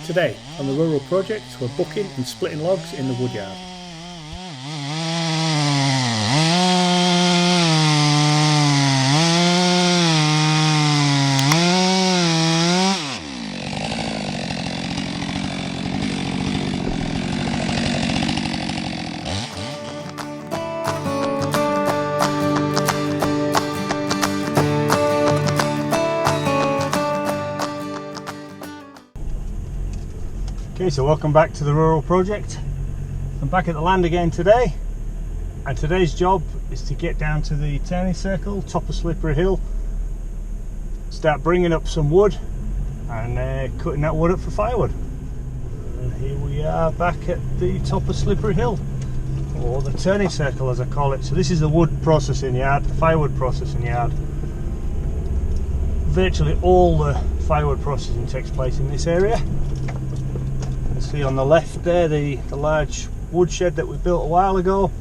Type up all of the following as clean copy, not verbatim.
Today on the Rural Project, we're bucking and splitting logs in the Woodyard. Okay, so welcome back to the Rural Project. I'm back at the land again today, and today's job is to get down to the turning circle, top of Slippery Hill, start bringing up some wood and cutting that wood up for firewood. And here we are back at the top of Slippery Hill, or the turning circle as I call it. So this is the wood processing yard, the firewood processing yard. Virtually all the firewood processing takes place in this area. See on the left there the large woodshed that we built a while ago.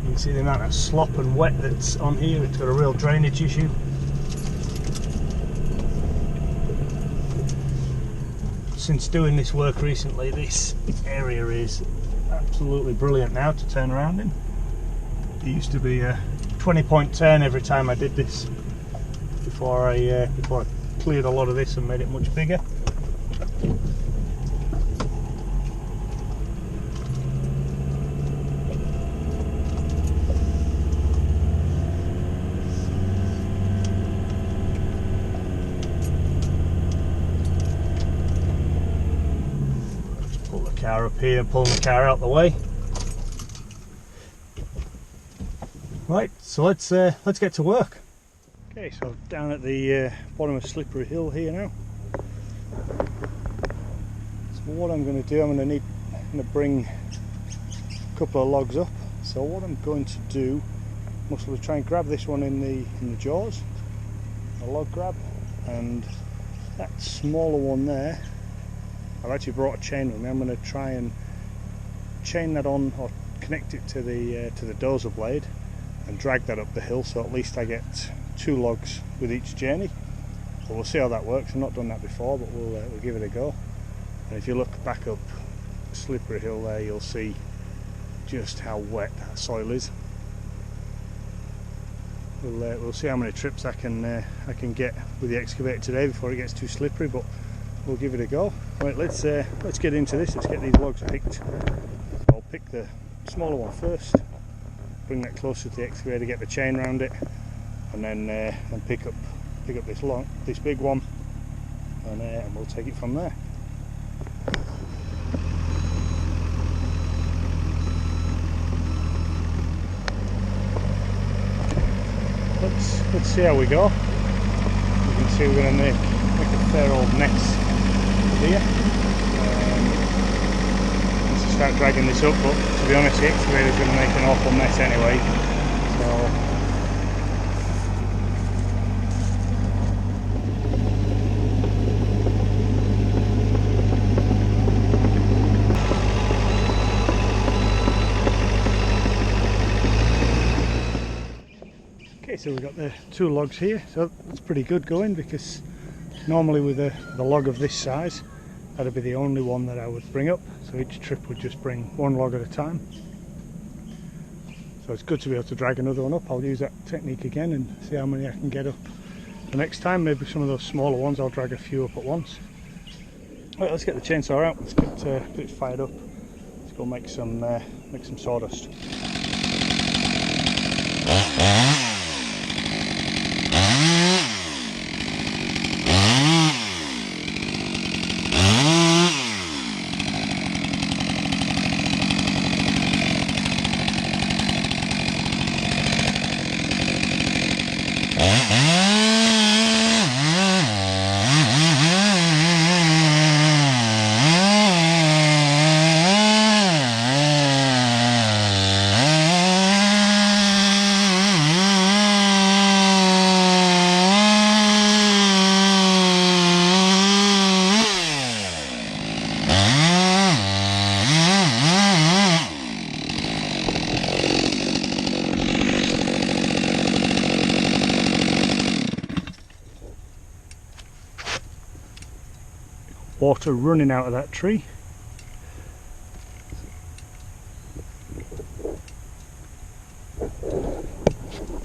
You can see the amount of slop and wet that's on here. It's got a real drainage issue. Since doing this work recently, this area is absolutely brilliant now to turn around in. It used to be a 20-point turn every time I did this before I cleared a lot of this and made it much bigger. Car up here, pulling the car out the way. Right, so let's get to work. Okay, so down at the bottom of Slippery Hill here now. So what I'm going to do, I'm going to bring a couple of logs up. So what I'm going to do, mostly try and grab this one in the jaws, a log grab, and that smaller one there. I've actually brought a chain with me. I'm going to try and chain that on, or connect it to the dozer blade and drag that up the hill, so at least I get 2 logs with each journey. So we'll see how that works. I've not done that before, but we'll give it a go. And if you look back up Slippery Hill there, you'll see just how wet that soil is. We'll see how many trips I can get with the excavator today before it gets too slippery, but we'll give it a go. Right, let's get into this. Let's get these logs picked. So I'll pick the smaller one first, bring that closer to the excavator, get the chain around it, and then pick up this big one, and we'll take it from there. Let's see how we go. You can see we're going to make a fair old mess here. Once I start dragging this up, but to be honest, the excavator is going to make an awful mess anyway. Okay, so we've got the 2 logs here, so that's pretty good going, because normally with the log of this size, that'd be the only one that I would bring up, so each trip would just bring 1 log at a time. So it's good to be able to drag another one up. I'll use that technique again and see how many I can get up. The next time, maybe some of those smaller ones, I'll drag a few up at once. Right, let's get the chainsaw out. Let's get it fired up. Let's go make some sawdust. water running out of that tree.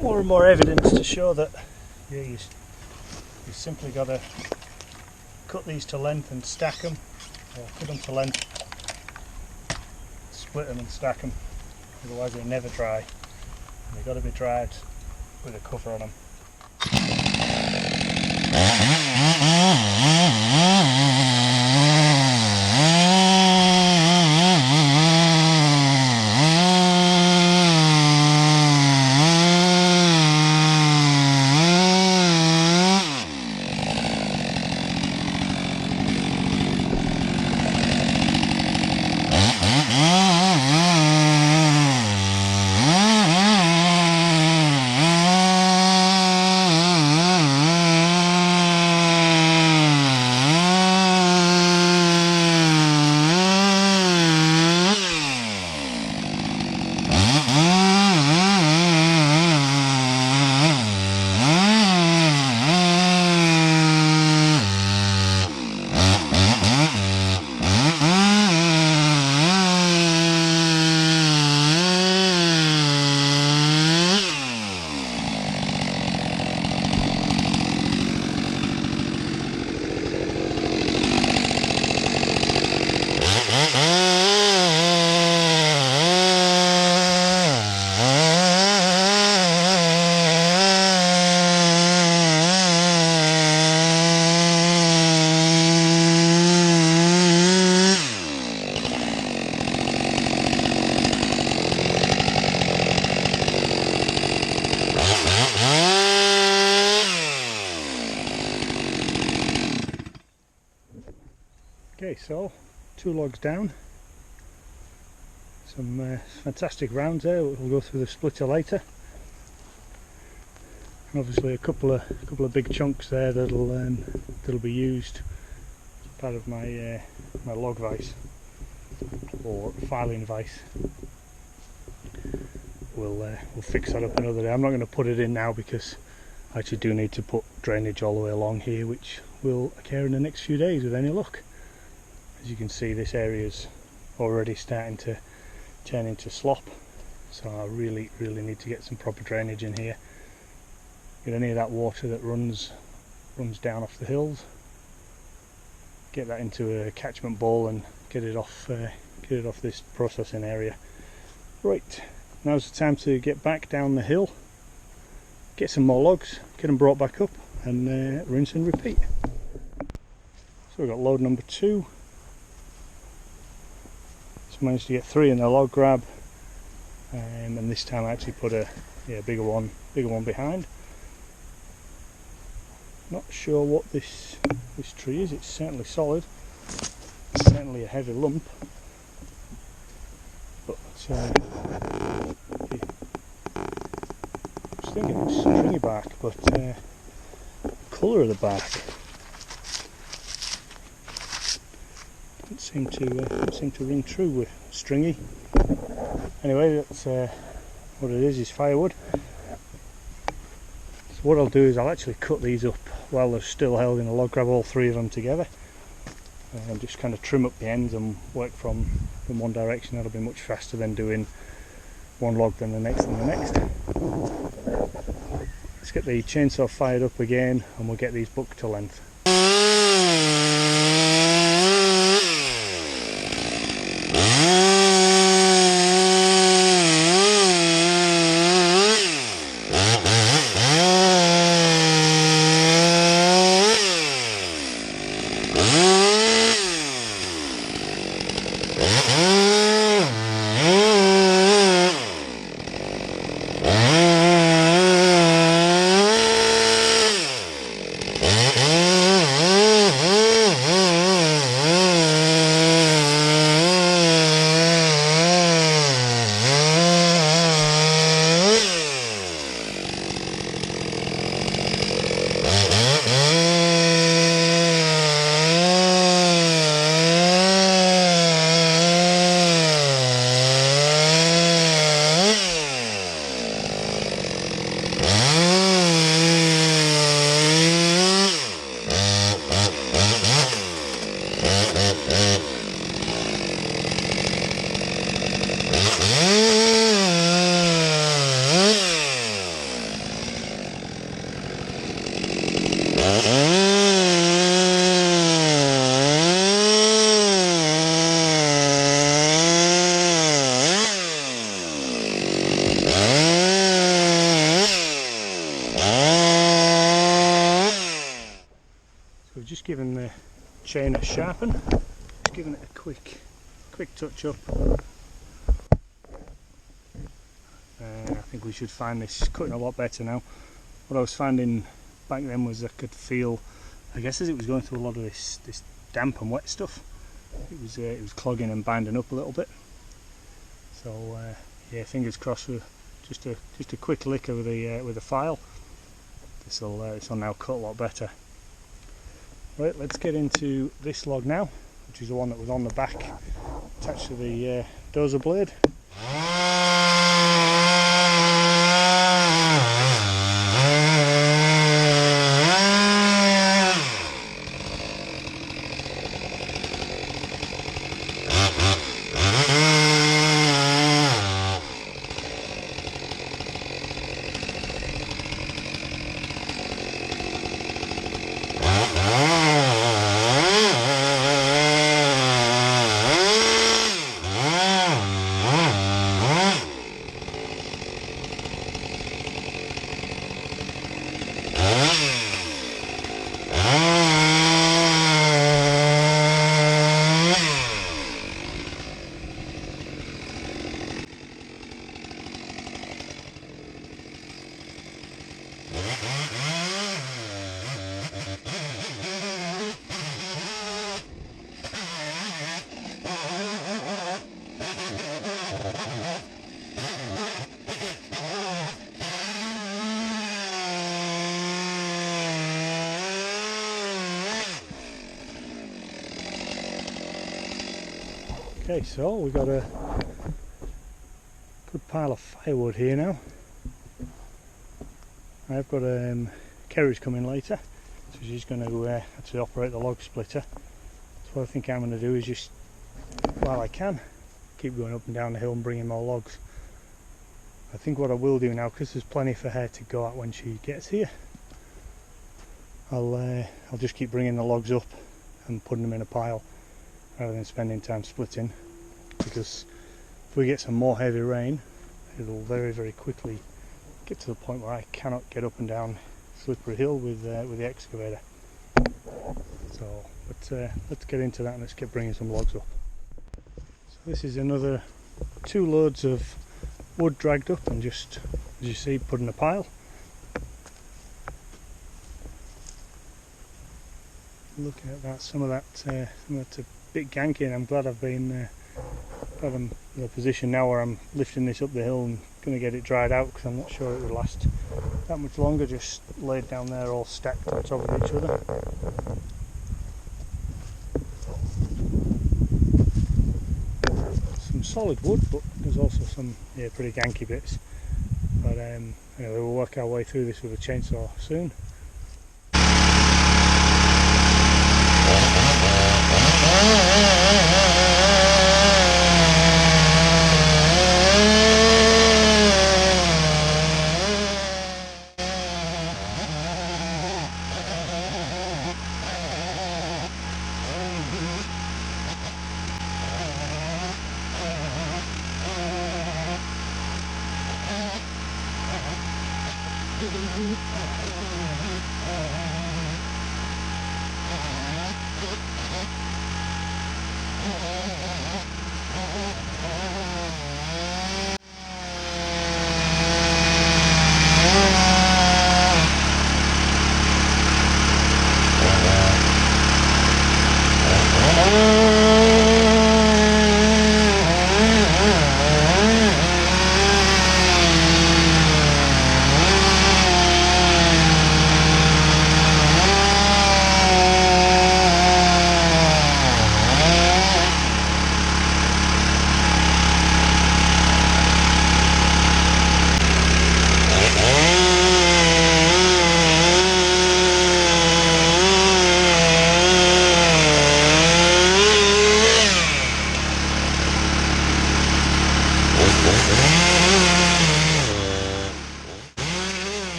More and more evidence to show that you simply got to cut these to length and stack them, or cut them to length, split them and stack them, otherwise they never dry, and they've got to be dried with a cover on them. Okay, so 2 logs down, some fantastic rounds there. We'll go through the splitter later, and obviously a couple of big chunks there that'll be used as part of my my log vise or filing vise. We'll fix that up another day. I'm not going to put it in now because I actually do need to put drainage all the way along here, which will occur in the next few days with any luck. As you can see, this area's already starting to turn into slop, so I really need to get some proper drainage in here. Get any of that water that runs down off the hills, get that into a catchment bowl and get it off this processing area. Right, now's the time to get back down the hill, get some more logs, get them brought back up, and rinse and repeat. So we've got load number 2. Managed to get 3 in the log grab, and this time I actually put a bigger one behind. Not sure what this tree is. It's certainly solid, it's certainly a heavy lump, but I was thinking it was stringy bark, but the colour of the bark don't seem to ring true with stringy. Anyway, that's what it is firewood. So what I'll do is I'll actually cut these up while they're still held in a log, grab all 3 of them together, and just kind of trim up the ends and work from one direction. That'll be much faster than doing one log then the next and the next. Let's get the chainsaw fired up again and we'll get these booked to length. chain a sharpen, just giving it a quick touch up. I think we should find this cutting a lot better now. What I was finding back then was I could feel, I guess as it was going through a lot of this damp and wet stuff, it was clogging and binding up a little bit. So yeah, fingers crossed for just a quick lick with the file. This will now cut a lot better. Right, let's get into this log now, which is the one that was on the back attached to the dozer blade. Okay, so we've got a good pile of firewood here now. I've got a carriage coming later, so she's going to actually operate the log splitter. So what I think I'm going to do is just, while I can, keep going up and down the hill and bringing more logs. I think what I will do now, because there's plenty for her to go at when she gets here, I'll just keep bringing the logs up and putting them in a pile, rather than spending time splitting, because if we get some more heavy rain, it'll very quickly get to the point where I cannot get up and down slippery hill with the excavator. So let's get into that and let's get bringing some logs up. So this is another 2 loads of wood dragged up and just, as you see, put in a pile. Looking at that, some of that's a bit ganky, and I'm glad I'm in a position now where I'm lifting this up the hill and going to get it dried out, because I'm not sure it would last that much longer just laid down there all stacked on top of each other. Some solid wood, but there's also some pretty ganky bits. But anyway, we'll work our way through this with a chainsaw soon.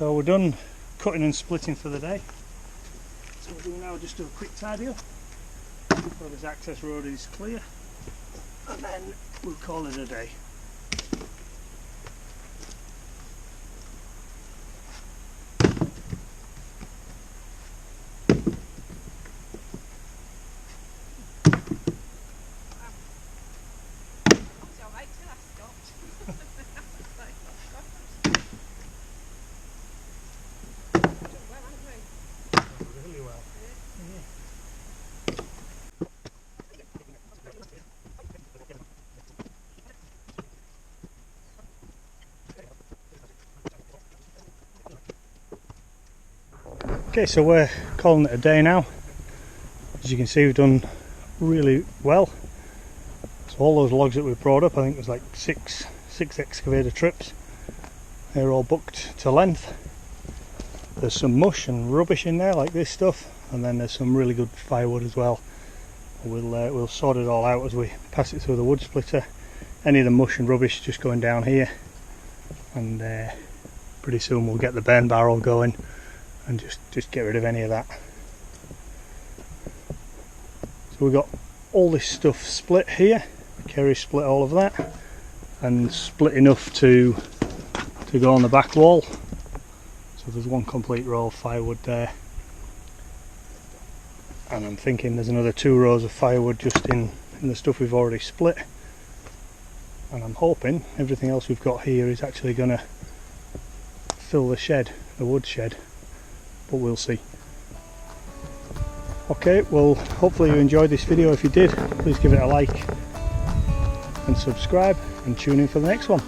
So we're done cutting and splitting for the day. So we'll do now just do a quick tidy up so this access road is clear, and then we'll call it a day. Really well. Yeah. Okay, so we're calling it a day now. As you can see, we've done really well. So all those logs that we brought up, I think there's like six excavator trips. They're all booked to length. There's some mush and rubbish in there, like this stuff, and then there's some really good firewood as well. We'll sort it all out as we pass it through the wood splitter. Any of the mush and rubbish just going down here, and pretty soon we'll get the burn barrel going and just get rid of any of that. So we've got all this stuff split here. Kerry split all of that and split enough to go on the back wall. So there's one complete row of firewood there, and I'm thinking there's another 2 rows of firewood just in the stuff we've already split, and I'm hoping everything else we've got here is actually going to fill the shed, the wood shed, but we'll see. Okay, well, hopefully you enjoyed this video. If you did, please give it a like and subscribe, and tune in for the next one.